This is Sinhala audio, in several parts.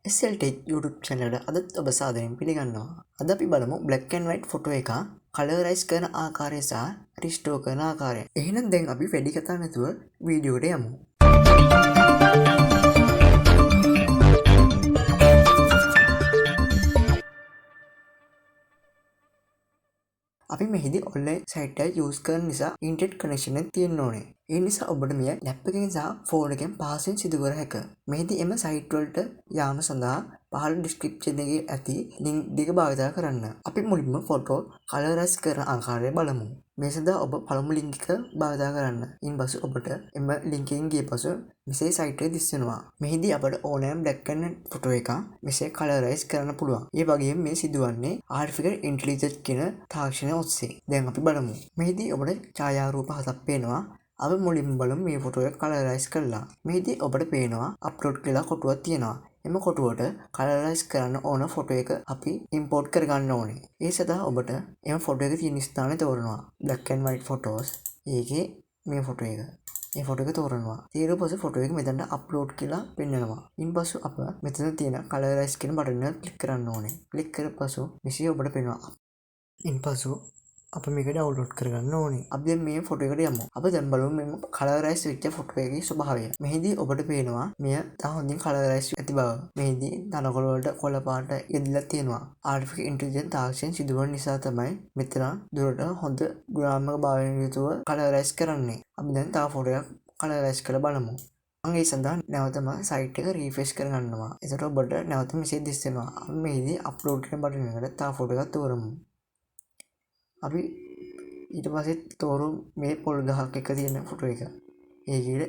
SLTech YouTube channel එකට අදත් ඔබ සාදරයෙන් පිළිගන්නවා. අද අපි බලමු black and white photo එක colorize කරන ආකාරය සහ restore කරන ආකාරය. එහෙනම් දැන් අපි වැඩි කතා නැතුව වීඩියෝ එකට යමු. අපි මෙහිදී online site එක use කරන නිසා internet connection එක තියෙන්න ඕනේ. ඒ නිසා ඔබට මෙය ලැප් එකකින් සහ ෆෝන් එකෙන් පහසුවෙන් සිදු කර හැක. මෙහිදී එම site වලට යාම සඳහා පහළ description එකේ ඇති link දෙක භාවිත කරන්න. අපි මුලින්ම photo colorize කරන ආකාරය බලමු. මේ සඳහා ඔබ පළමු link එක භාවිත කරන්න. ඉන්පසු ඔබට එම link එකෙන් ගිය පසු මෙසේ site එක දිස් වෙනවා. මෙහිදී අපට ඕනෑම black and white photo එක මෙසේ colorize කරන්න පුළුවන්. ඒ වගේම මේ සිදුවන්නේ artificial intelligence කියන තාක්ෂණය ඔස්සේ. දැන් අපි බලමු. මෙහිදී ඔබට ඡායාරූප හතක් පේනවා. අපි මුලින්ම බලමු මේ ෆොටෝ එක colorize කරලා. මෙහිදී ඔබට පේනවා upload කියලා කොටුවක් තියෙනවා. එම කොටුවට colorize කරන්න ඕන ෆොටෝ එක අපි import කරගන්න ඕනේ. ඒ සඳහා ඔබට එම ෆොටෝ එක තියෙන ස්ථානය තෝරනවා. black and white photos. ඒකේ මේ ෆොටෝ එක. මේ ෆොටෝ එක තෝරනවා. ඊට පස්සේ ෆොටෝ එක මෙතනට upload කියලා පෙන්නනවා. ඉන්පසු අප මෙතන තියෙන colorize කියන බටන් එක ක්ලික් කරන්න ඕනේ. ක්ලික් කරපසු මෙසේ ඔබට පේනවා. ඉන්පසු අප මේක ඩවුන්ලෝඩ් කරගන්න ඕනේ. අපි දැන් මේ ෆොටෝ එකට යමු. අපි දැන් බලමු මේ colorize වෙච්ච ෆොටෝ එකේ ස්වභාවය. මෙහිදී ඔබට පේනවා මෙය තා හොඳින් colorize ඇති බව. මෙහිදී තනකොළ වලට කොළ පාට යෙදලා තියෙනවා. artificial intelligence තාක්ෂණය සිදුවන නිසා තමයි මෙතන දුරට හොඳ ග්‍රාමක භාවයෙන් යුතුව colorize කරන්නේ. අපි දැන් තා ෆොටෝ එකක් colorize කරලා බලමු. මම ඒ සඳහා නැවතම site එක refresh කරගන්නවා. එතකොට ඔබට නැවත මෙසේ දිස් වෙනවා. අපි මෙහිදී upload කියන බටන් එකට තා ෆොටෝ එකක් තෝරමු. අපි ඊට පස්සේ තෝරු මේ පොල් ගහක් එක තියෙන ෆොටෝ එක.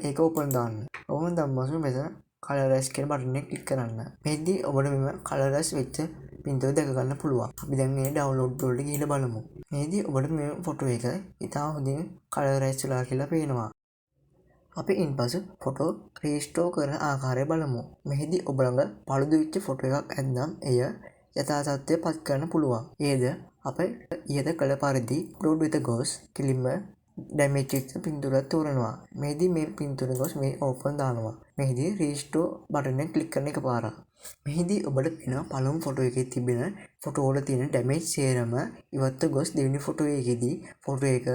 ඒක ඕපන් දාන්න. ඕපන් දැම්මම මෙතන colorize කියන බටන් එක ක්ලික් කරන්න. මෙහිදී ඔබට මෙම colorize වෙච්ච පින්තූර දැක ගන්න පුළුවන්. අපි දැන් මේ download වලට ගිහිල්ලා බලමු. මෙහිදී ඔබට මේ ෆොටෝ එක ඉතාම හොඳින් colorize වෙලා කියලා පේනවා. අපි ඉන්පසු ෆොටෝ restore කරන ආකාරය බලමු. මෙහිදී ඔබ ළඟ පළුදු වෙච්ච ෆොටෝ එකක් ඇත්නම් එය යථා තත්ත්වයට පත් කරන්න පුළුවන්. ඒද අප ඉහත කළ පරිදි upload with ගොස් කිලිම damage වෙච්ච පින්තූරයක් තෝරනවා. මෙහිදී මේ පින්තූර ගොස් මේ open දානවා. මෙහිදී restore බටන් එක ක්ලික් කරන එකපාරක්. මෙහිදී ඔබට පේනවා පළමු ෆොටෝ එකේ තිබෙන ෆොටෝ වල තියෙන damage සේරම ඉවත්ව ගොස් දෙවෙනි ෆොටෝ එකේදී ෆොටෝ එක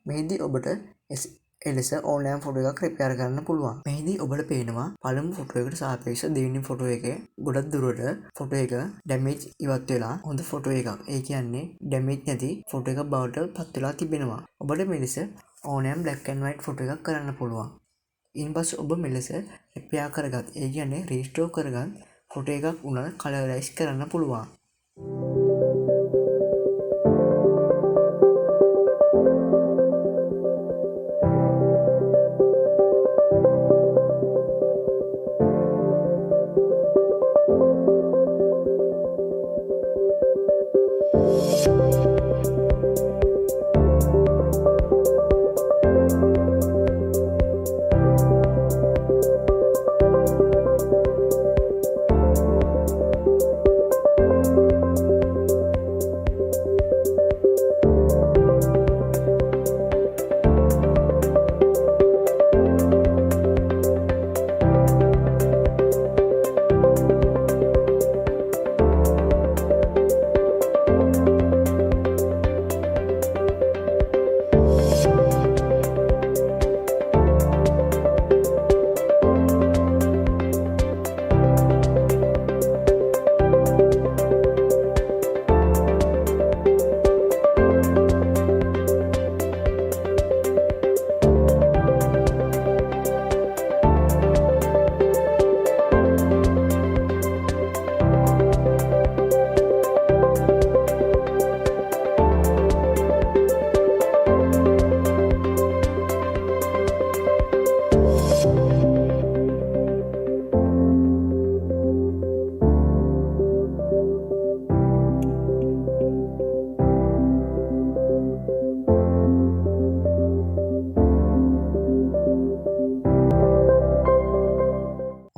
මෙහිදී ඔබට එලෙස ඕනෑම ෆොටෝ එකක් රිපෙයාර් කරන්න පුළුවන්. මෙහිදී ඔබට පේනවා පළමු ෆොටෝ එකට සාපේක්ෂව දෙවෙනි ෆොටෝ එකේ ගොඩක් දුරට ෆොටෝ එක ඩැමේජ් ඉවත් වෙලා හොඳ ෆොටෝ එකක්. ඒ කියන්නේ ඩැමේජ් නැති ෆොටෝ එකක් බවට පත් වෙලා තිබෙනවා. ඔබට මෙලෙස ඕනෑම black and white ෆොටෝ එකක් කරන්න පුළුවන්. ඉන්පස්සේ ඔබ මෙලෙස රිපෙයාර් කරගත් ඒ කියන්නේ රීස්ටෝර් කරගත් ෆොටෝ එකක් උනත් කලරයිස් කරන්න පුළුවන්.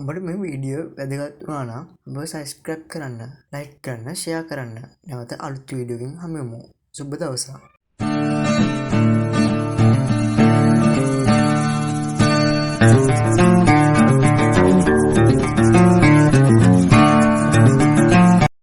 ඔබට මේ වීඩියෝ වැදගත් වුණා නම් ඔබ subscribe කරන්න, like කරන්න, share කරන්න. නැවත අලුත් වීඩියෝකින් හමුවෙමු. සුබ දවසක්.